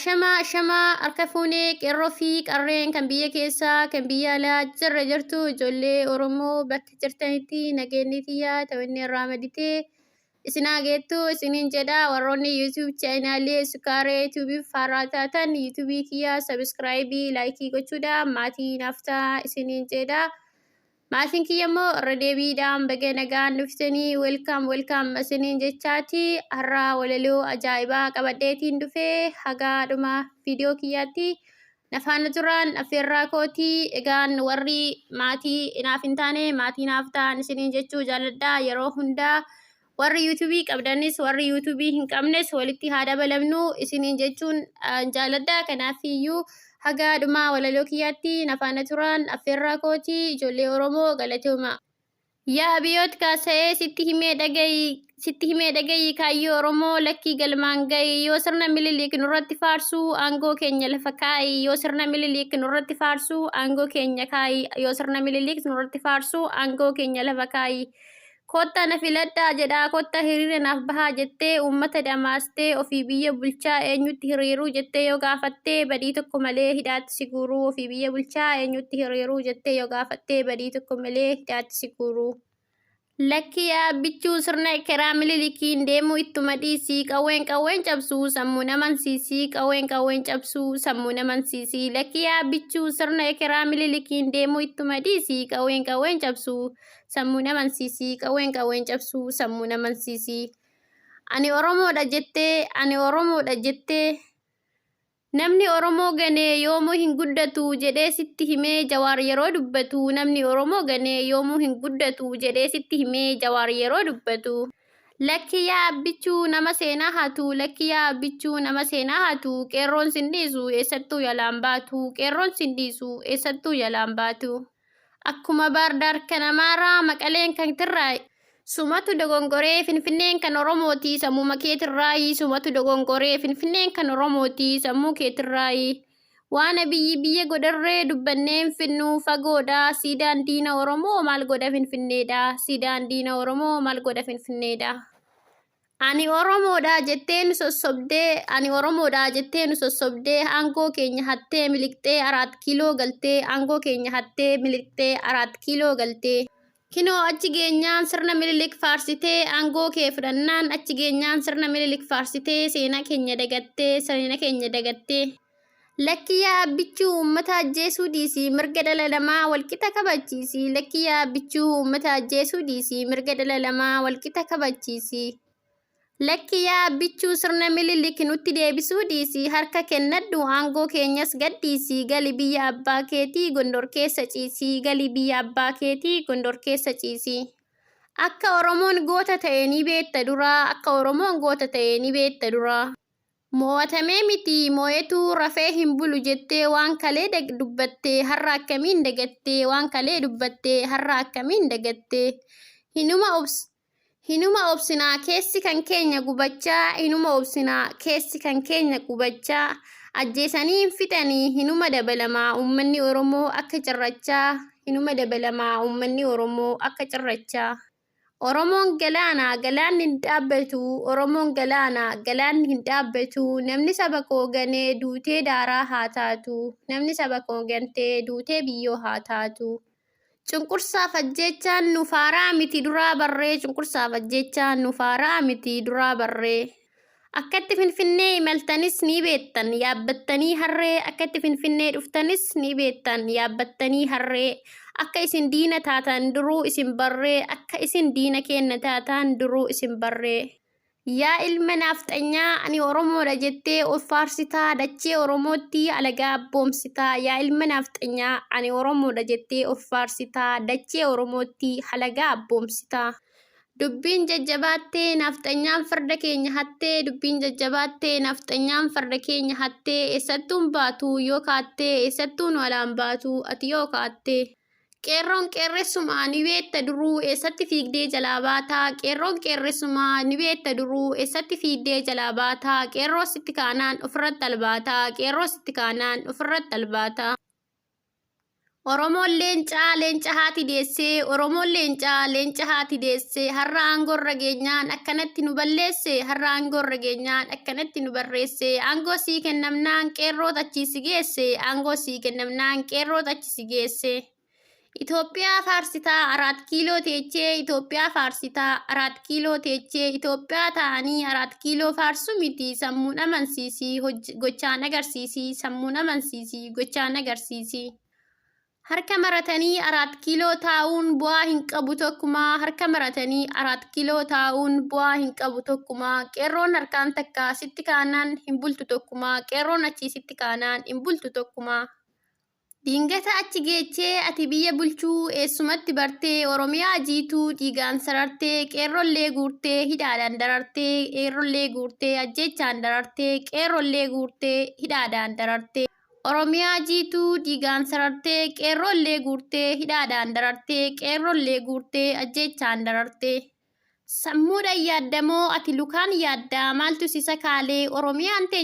Ashama harka qeerroo fi qarreen kan biyya keessaa kan biyya alaa jirtu ijoollee Oromoo bakka jirtanitti nageenyi xiyyaa ta'inni irraa maditee isinaa geettu isiniin jedha warroonni YouTube chaanaalii Sukaaree YouTube faaraa taatan YouTube kiyya subscribe like gochuudha maatii naftaa isiniin jedha. Maatiin kiyya immoo irra deebiidhaan baga nagaan dhuftanii welcome isiniin jechaati. Har'a walaloo ajaa'ibaa qabadheetiin dhufee hagaadhuma viidiyoo kiyyaatti nafaana turan affeerraa kootii. Egaan warri maatii inaaf hin taane maatii naaf ta'an isiniin jechuu jaalladha. Yeroo hundaa warri YouTube qabdanis warri YouTube hin qabnes walitti haa dabalamnu isiniin jechuun jaalladha. Kanaafiyyuu hagaadhuma walaloo kiyyaatti nafaana turan affeerraa kootii ijoollee Oromoo galatooma. Yaa biyyoota kaasa'ee sitti himee dhagayi kaayyoo Oromoo lakkii galmaan gahi yoo sirna Minilik nurratti faarsuu aangoo keenya lafa kaa'i yoo sirna Minilik nurratti faarsuu aangoo keenya kaa'i yoo sirna Minilik nurratti faarsuu aangoo keenya lafa kaa'i. Kotta na filadhaa jedhaa kotta hiriira naaf bahaa jettee uummata damaastee ofii biyya bulchaa eenyutti hiriiruu jettee yoo gaafattee badii tokko malee hidhaatti si guuruu ofii biyya bulchaa eenyutti hiriiruu jettee yoo gaafattee badii tokko malee hidhaatti si guuruu. Lakkii yaabbichuu sirna keraa Minilikiin deemuu ittuma dhiisii qawween cabsuu sammuu namansiisii qawween cabsuu sammuu namansiisii. Lakkii yaabbichuu sirna keraa Minilikiin deemuu ittuma dhiisii qawween cabsuu sammuu namansiisii qawween cabsuu sammuu namansiisii. Ani Oromoodha jettee namni Oromoo ganee yoomuu hin guddatu jedhee sitti himee Jawaar yeroo dubbatu namni Oromoo ganee yoomuu hin guddatu jedhee sitti himee Jawaar yeroo dubbatu. Lakkii yaabbichuu nama seenaa hatu lakkii yaabbichuu nama seenaa hatu qeerroon sindiisu eessattuu yalaan baatu qeerroon sindiisu eessattuu yalaan baatu. Akkuma baardaar kana maaraa maqaleen kan tirraayi. Sumatu dogongoree Finfinneen kan Oromooti sammuu makeetirraayi sumatu dogongoree Finfinneen kan Oromooti sammuu keetirraayi. Waan biyya godharree dubbanneen finnu fagoodha siidaan diina Oromoo maal godha Finfinneedha siidaan diina Oromoo maal godha Finfinneedha. Ani Oromoodha jettee nu sossobdee aangoo keenya hattee miliqxee 4 kiiloo galtee aangoo keenya hattee miliqxee 4 kiiloo galtee. Kinoo achi geenyaan sirna Minilik faarsitee aangoo kee fudhannaan achi geenyaan sirna Minilik faarsitee seenaa keenya dagattee. Lakkii yaabbichuu uummata ajjeesuu dhiisii mirga dhala namaa walqixa kabachiisii. Lakkii yaabbichuu uummata ajjeesuu dhiisii mirga dhala namaa walqixa kabachiisii. Lakkii yaabbichuu sirna Minilik nutti deebisuu dhiisii harka kennadhu aangoo keenyas gadhiisii gali biyya abbaa keetii Gondor keessa ciisii gali biyya abbaa keetii Gondor keessa ciisii. Akka Oromoon goota ta'e ni beekta duraa akka Oromoon goota ta'e ni beekta duraa. Mo'atamee miti mo'etuu rafee hin bulu jettee waan kalee dubbattee har'a akkamiin dagattee waan kalee dubbattee har'a akkamiin dagattee. Hinuma obsinaa keessi kan keenya gubachaa ajjeesanii hin fixanii hinuma dabalamaa uummanni Oromoo akka cirrachaa hinuma dabalamaa uummanni Oromoo akka cirrachaa. Oromoon galaana galaanni hin dhaabbatu Oromoon galaana galaanni hin dhaabbatu namni saba koo ganee duutee daaraa haa taatu namni saba koo gantee duutee biyyoo haa taatu. Cunqursaaf ajjechaan nu faaraa miti duraa barree cunqursaaf ajjechaan nu faaraa miti duraa barree. Akkatti Finfinnee imaltanis ni beektan yaabbattanii harree akkatti Finfinnee dhuftanis ni beektan yaabbattanii harree. Akka isin diina taatan duruu isin barree akka isin diina keenya taatan duruu isin barree. Yaa ilma naafxanyaa ani Oromoodha jettee of faarsitaa dachee Oromootti alagaa abboomsitaa. Yaa ilma naafxanyaa ani Oromoodha jettee of faarsitaa dachee Oromootti alagaa abboomsitaa. Dubbiin jajjabaattee naafxanyaan farda keenya hattee dubbiin jajjabaattee naafxanyaan farda keenya hattee eessattuun baatu yoo kaattee eessattuun walaan baatu ati yoo kaattee. Qeerroon qeerressumaa ni beekta duruu eessatti fiigdee jalaa baataa qeerroon qeerressumaa ni beekta duruu eessatti fiigdee jalaa baataa qeerroo sitti kaanaan ofirratti albaataa qeerroo sitti kaanaan ofirratti albaataa. Oromoon leenca haati deessee, Oromoon leenca haati deessee, har'a aangoo irra geenyaan akkanatti nu balleesse, har'a aangoo irra geenyaan akkanatti nu barreesse, aangoo sii kennamnaan qeerroo achi si geesse, aangoo sii kennamnaan qeerroo achi si geesse. Itoophiyaa faarsitaa 4 kiiloo teechee, Itoophiyaa faarsitaa 4 kiiloo teechee, Itoophiyaa ta'anii 4 kiiloo faarsu miti, sammuun amansiisi, gochaan agarsiisi, sammuun amansiisi, gochaan agarsiisi. Harka maratanii 4 kiiloo taa'uun bu'aa hin qabu tokkumaa, harka maratanii 4 kiiloo taa'uun bu'aa hin qabu tokkumaa, qeerroon harkaan takka sitti kaanaan hin bultu tokkumaa, qeerroon achii sitti kaanaan hin bultu tokkumaa. Diingata achi geechee ati biyya bulchuu eessumatti bartee, Oromiyaa jiituu dhiigaan sarartee, qeerrollee guurtee hidhaadhaan darartee, qeerrollee guurtee ajjeechaan darartee, qeerrollee guurtee hidhaadhaan darartee. Oromiyaa jiituu dhiigaan sarartee, qeerrollee guurtee hidhaadhaan darartee, qeerrollee guurtee ajjeechaan darartee. Sammuudhaan yaaddamoo ati lukaan yaaddaa maaltu si sakaalee, Oromiyaan teenya